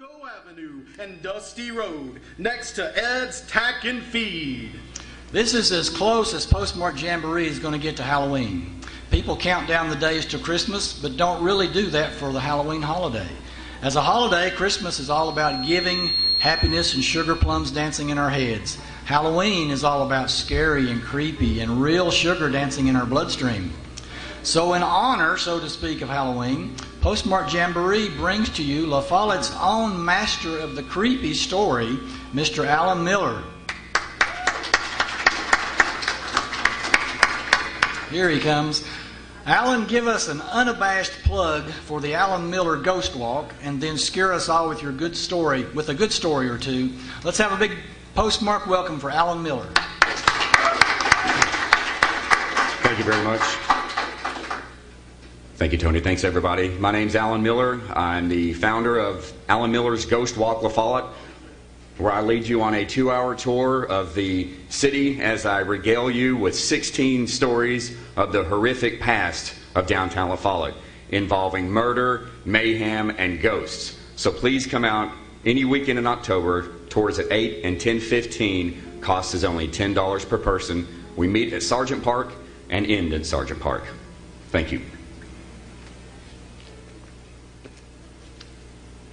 Rocco Avenue and Dusty Road, next to Ed's Tack and Feed. This is as close as Postmark Jamboree is going to get to Halloween. People count down the days to Christmas, but don't really do that for the Halloween holiday. As a holiday, Christmas is all about giving, happiness, and sugar plums dancing in our heads. Halloween is all about scary and creepy and real sugar dancing in our bloodstream. So in honor, so to speak, of Halloween, Postmark Jamboree brings to you La Follette's own master of the creepy story, Mr. Alan Miller. Here he comes. Alan, give us an unabashed plug for the Alan Miller Ghost Walk, and then scare us all with your good story, with a good story or two. Let's have a big Postmark welcome for Alan Miller. Thank you very much. Thank you, Tony. Thanks, everybody. My name's Alan Miller. I'm the founder of Alan Miller's Ghost Walk La Follette, where I lead you on a 2-hour tour of the city as I regale you with 16 stories of the horrific past of downtown La Follette, involving murder, mayhem, and ghosts. So please come out any weekend in October. Tours at 8 and 10:15. Cost is only $10 per person. We meet at Sargent Park and end at Sargent Park. Thank you.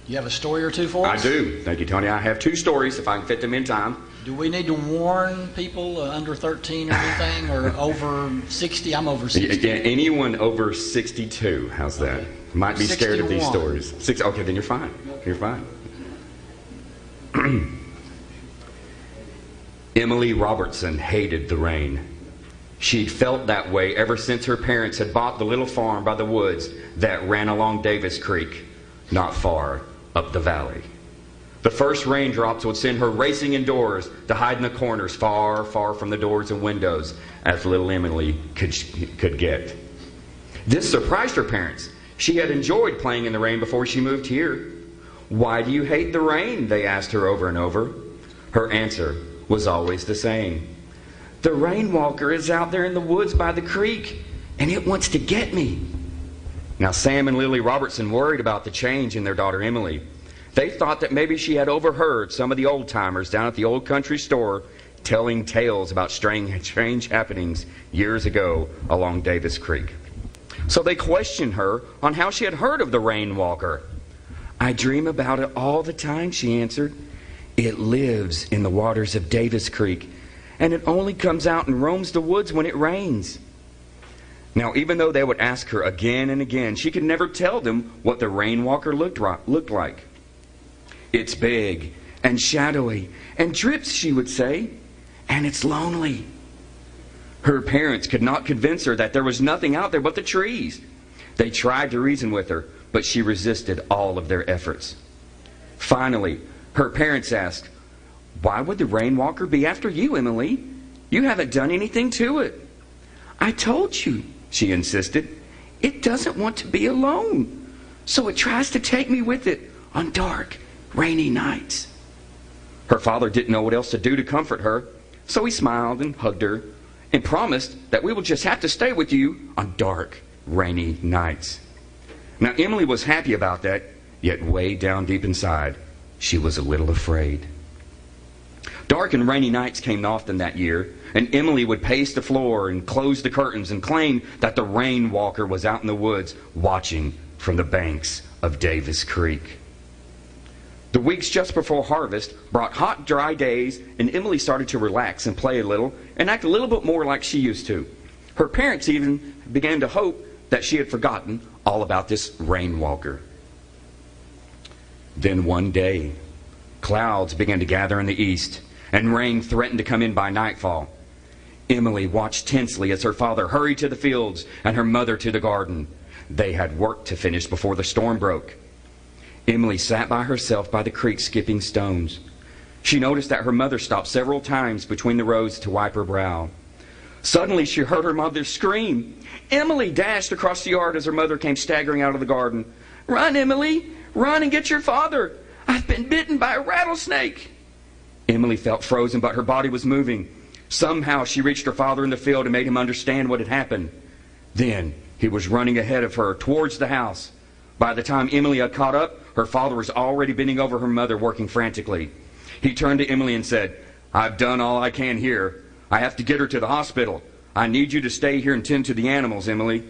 You have a story or two for us? I do. Thank you, Tony. I have 2 stories if I can fit them in time. Do we need to warn people under 13 or anything, or over 60? I'm over 60. Yeah, anyone over 62. How's that? Okay. Might be scared of these 61. stories. Okay, then you're fine. You're fine. Emily Robertson hated the rain. She'd felt that way ever since her parents had bought the little farm by the woods that ran along Davis Creek, not far up the valley. The first raindrops would send her racing indoors to hide in the corners far, far from the doors and windows, as little Emily could get. This surprised her parents. She had enjoyed playing in the rain before she moved here. "Why do you hate the rain?" they asked her over and over. Her answer was always the same. "The rainwalker is out there in the woods by the creek, and it wants to get me." Now, Sam and Lily Robertson worried about the change in their daughter Emily. They thought that maybe she had overheard some of the old-timers down at the old country store telling tales about strange happenings years ago along Davis Creek. So they questioned her on how she had heard of the rainwalker. "I dream about it all the time," she answered. "It lives in the waters of Davis Creek, and it only comes out and roams the woods when it rains." Now, even though they would ask her again and again, she could never tell them what the rainwalker looked like. "It's big and shadowy and drips," she would say, "and it's lonely." Her parents could not convince her that there was nothing out there but the trees. They tried to reason with her, but she resisted all of their efforts. Finally, her parents asked, "Why would the rainwalker be after you, Emily? You haven't done anything to it." "I told you," she insisted. "It doesn't want to be alone, so it tries to take me with it on dark, rainy nights." Her father didn't know what else to do to comfort her, so he smiled and hugged her and promised that we will just have to stay with you on dark, rainy nights. Now, Emily was happy about that, yet way down deep inside, she was a little afraid. Dark and rainy nights came often that year, and Emily would pace the floor and close the curtains and claim that the rainwalker was out in the woods watching from the banks of Davis Creek. The weeks just before harvest brought hot, dry days, and Emily started to relax and play a little and act a little bit more like she used to. Her parents even began to hope that she had forgotten all about this rainwalker. Then one day, clouds began to gather in the east, and rain threatened to come in by nightfall. Emily watched tensely as her father hurried to the fields and her mother to the garden. They had work to finish before the storm broke. Emily sat by herself by the creek skipping stones. She noticed that her mother stopped several times between the rows to wipe her brow. Suddenly she heard her mother scream. Emily dashed across the yard as her mother came staggering out of the garden. "Run, Emily! Run and get your father! I've been bitten by a rattlesnake!" Emily felt frozen, but her body was moving. Somehow she reached her father in the field and made him understand what had happened. Then he was running ahead of her towards the house. By the time Emily had caught up, her father was already bending over her mother, working frantically. He turned to Emily and said, "I've done all I can here. I have to get her to the hospital. I need you to stay here and tend to the animals, Emily.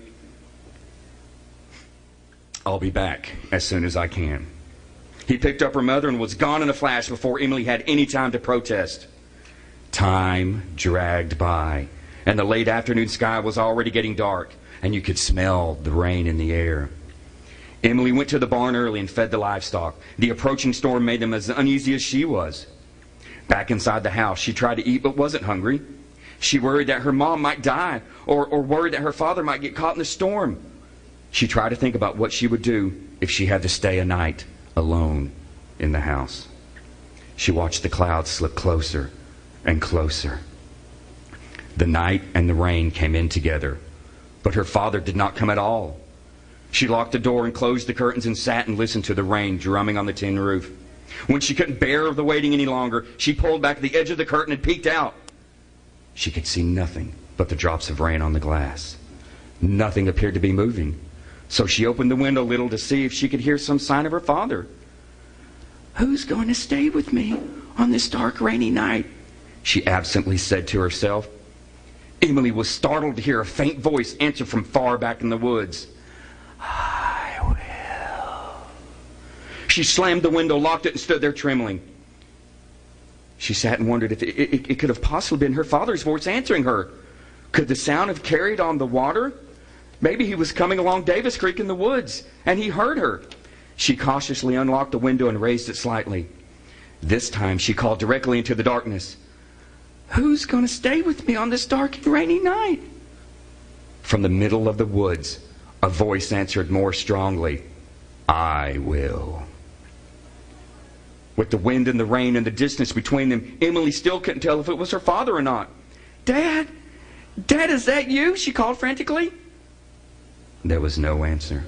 I'll be back as soon as I can." He picked up her mother and was gone in a flash before Emily had any time to protest. Time dragged by, and the late afternoon sky was already getting dark, and you could smell the rain in the air. Emily went to the barn early and fed the livestock. The approaching storm made them as uneasy as she was. Back inside the house, she tried to eat but wasn't hungry. She worried that her mom might die, or worried that her father might get caught in the storm. She tried to think about what she would do if she had to stay a night alone in the house. She watched the clouds slip closer and closer. The night and the rain came in together, but her father did not come at all. She locked the door and closed the curtains and sat and listened to the rain drumming on the tin roof. When she couldn't bear the waiting any longer, she pulled back the edge of the curtain and peeked out. She could see nothing but the drops of rain on the glass. Nothing appeared to be moving. So she opened the window a little to see if she could hear some sign of her father. "Who's going to stay with me on this dark, rainy night?" she absently said to herself. Emily was startled to hear a faint voice answer from far back in the woods. "I will." She slammed the window, locked it, and stood there trembling. She sat and wondered if it could have possibly been her father's voice answering her. Could the sound have carried on the water? Maybe he was coming along Davis Creek in the woods, and he heard her. She cautiously unlocked the window and raised it slightly. This time she called directly into the darkness. "Who's going to stay with me on this dark and rainy night?" From the middle of the woods, a voice answered more strongly, "I will." With the wind and the rain and the distance between them, Emily still couldn't tell if it was her father or not. "Dad? Dad, is that you?" she called frantically. There was no answer.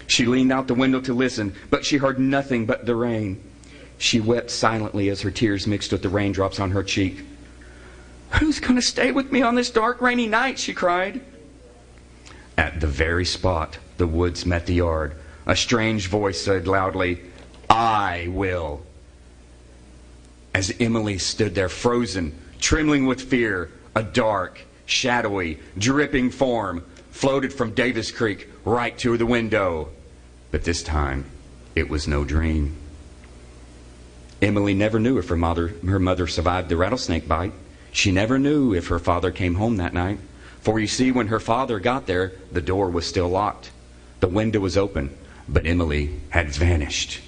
She leaned out the window to listen, but she heard nothing but the rain. She wept silently as her tears mixed with the raindrops on her cheek. "Who's going to stay with me on this dark, rainy night?" she cried. At the very spot the woods met the yard, a strange voice said loudly, "I will." As Emily stood there frozen, trembling with fear, a dark, shadowy, dripping form floated from Davis Creek right to the window. But this time, it was no dream. Emily never knew if her mother survived the rattlesnake bite. She never knew if her father came home that night. For you see, when her father got there, the door was still locked. The window was open, but Emily had vanished.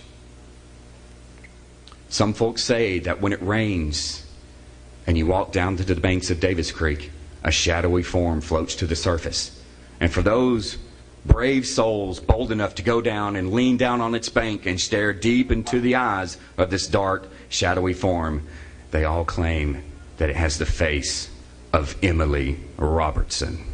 Some folks say that when it rains and you walk down to the banks of Davis Creek, a shadowy form floats to the surface. And for those brave souls bold enough to go down and lean down on its bank and stare deep into the eyes of this dark, shadowy form, they all claim that it has the face of Emily Robertson.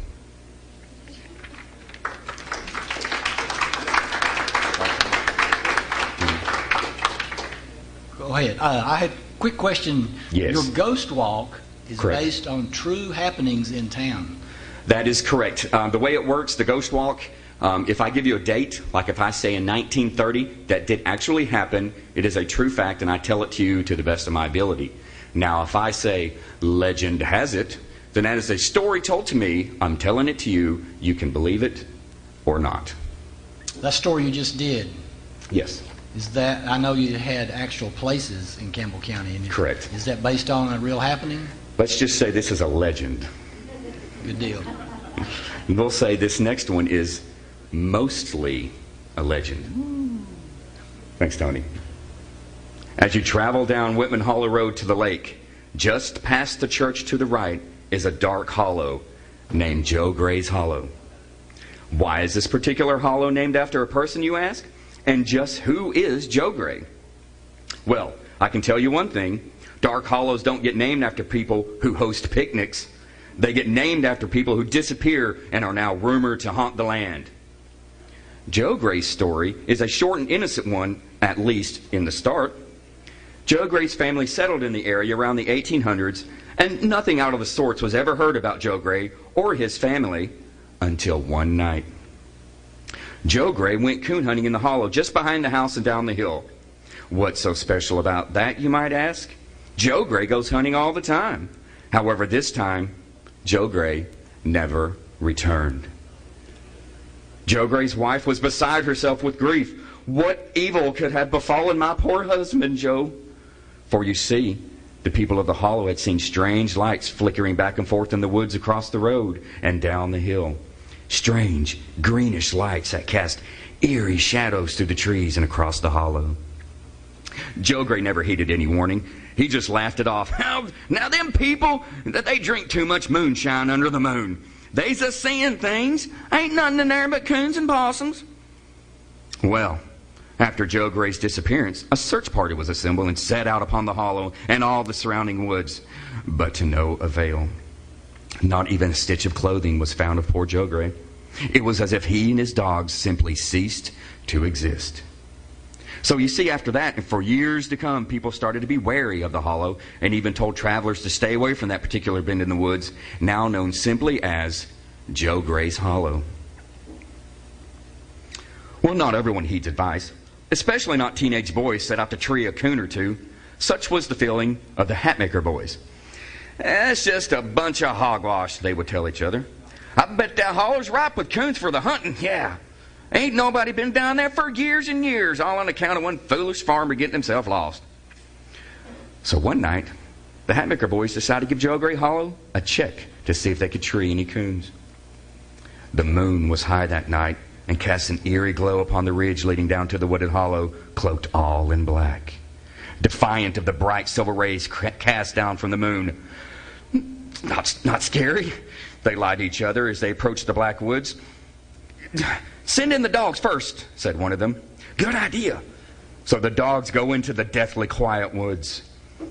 Go ahead. I had a quick question. Yes. Your ghost walk is Correct. based on true happenings in town. That is correct. The way it works, the ghost walk, if I give you a date, like if I say in 1930, that did actually happen, it is a true fact, and I tell it to you to the best of my ability. Now, if I say legend has it, then that is a story told to me. I'm telling it to you. You can believe it or not. That story you just did, Yes. is that, I know you had actual places in Campbell County. And Correct. Is that based on a real happening? Let's just say this is a legend. Good deal. And we'll say this next one is mostly a legend. Thanks, Tony. As you travel down Whitman Hollow Road to the lake, just past the church to the right is a dark hollow named Joe Gray's Hollow. Why is this particular hollow named after a person, you ask? And just who is Joe Gray? Well, I can tell you one thing. Dark hollows don't get named after people who host picnics. They get named after people who disappear and are now rumored to haunt the land. Joe Gray's story is a short and innocent one, at least in the start. Joe Gray's family settled in the area around the 1800s, and nothing out of the sorts was ever heard about Joe Gray or his family until one night. Joe Gray went coon hunting in the hollow just behind the house and down the hill. What's so special about that, you might ask? Joe Gray goes hunting all the time. However, this time, Joe Gray never returned. Joe Gray's wife was beside herself with grief. What evil could have befallen my poor husband, Joe? For you see, the people of the hollow had seen strange lights flickering back and forth in the woods across the road and down the hill. Strange, greenish lights that cast eerie shadows through the trees and across the hollow. Joe Gray never heeded any warning. He just laughed it off. Now them people, they drink too much moonshine under the moon. They's a seeing things. Ain't nothing in there but coons and possums. Well, after Joe Gray's disappearance, a search party was assembled and set out upon the hollow and all the surrounding woods, but to no avail. Not even a stitch of clothing was found of poor Joe Gray. It was as if he and his dogs simply ceased to exist. So you see, after that, and for years to come, people started to be wary of the hollow and even told travelers to stay away from that particular bend in the woods, now known simply as Joe Gray's Hollow. Well, not everyone heeds advice, especially not teenage boys set out to tree a coon or two. Such was the feeling of the Hatmaker boys. It's just a bunch of hogwash, they would tell each other. I bet that hollow's ripe with coons for the hunting, yeah. Ain't nobody been down there for years and years, all on account of one foolish farmer getting himself lost. So one night, the Hatmaker boys decided to give Joe Gray Hollow a check to see if they could tree any coons. The moon was high that night and cast an eerie glow upon the ridge leading down to the wooded hollow, cloaked all in black. Defiant of the bright silver rays cast down from the moon. Not scary, they lied to each other as they approached the black woods. Send in the dogs first, said one of them. Good idea. So the dogs go into the deathly quiet woods.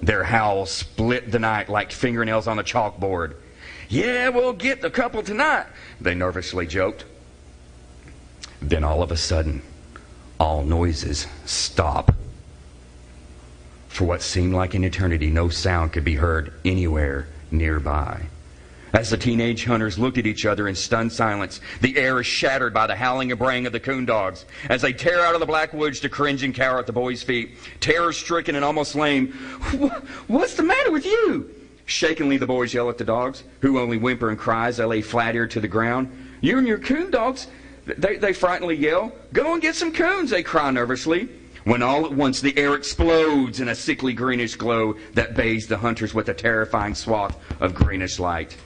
Their howls split the night like fingernails on a chalkboard. Yeah, we'll get a couple tonight, they nervously joked. Then all of a sudden, all noises stop. For what seemed like an eternity, no sound could be heard anywhere nearby. As the teenage hunters looked at each other in stunned silence, the air is shattered by the howling and braying of the coon dogs as they tear out of the black woods to cringe and cower at the boys' feet. Terror-stricken and almost lame. What's the matter with you? Shakenly the boys yell at the dogs, who only whimper and cry as they lay flat-eared to the ground. You and your coon dogs, they frighteningly yell. Go and get some coons, they cry nervously. When all at once the air explodes in a sickly greenish glow that bathes the hunters with a terrifying swath of greenish light.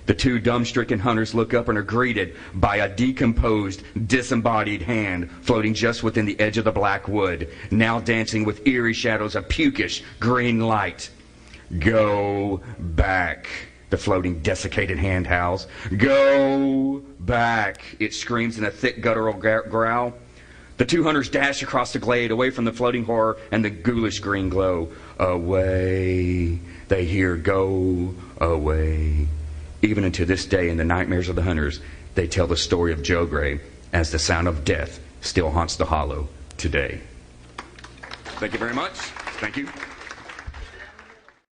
The two dumb-stricken hunters look up and are greeted by a decomposed, disembodied hand floating just within the edge of the black wood, now dancing with eerie shadows of pukish green light. Go back, the floating, desiccated hand howls. Go back, it screams in a thick guttural growl. The two hunters dash across the glade, away from the floating horror and the ghoulish green glow. Away, they hear, go away. Even unto this day, in the nightmares of the hunters, they tell the story of Joe Gray as the sound of death still haunts the hollow today. Thank you very much. Thank you.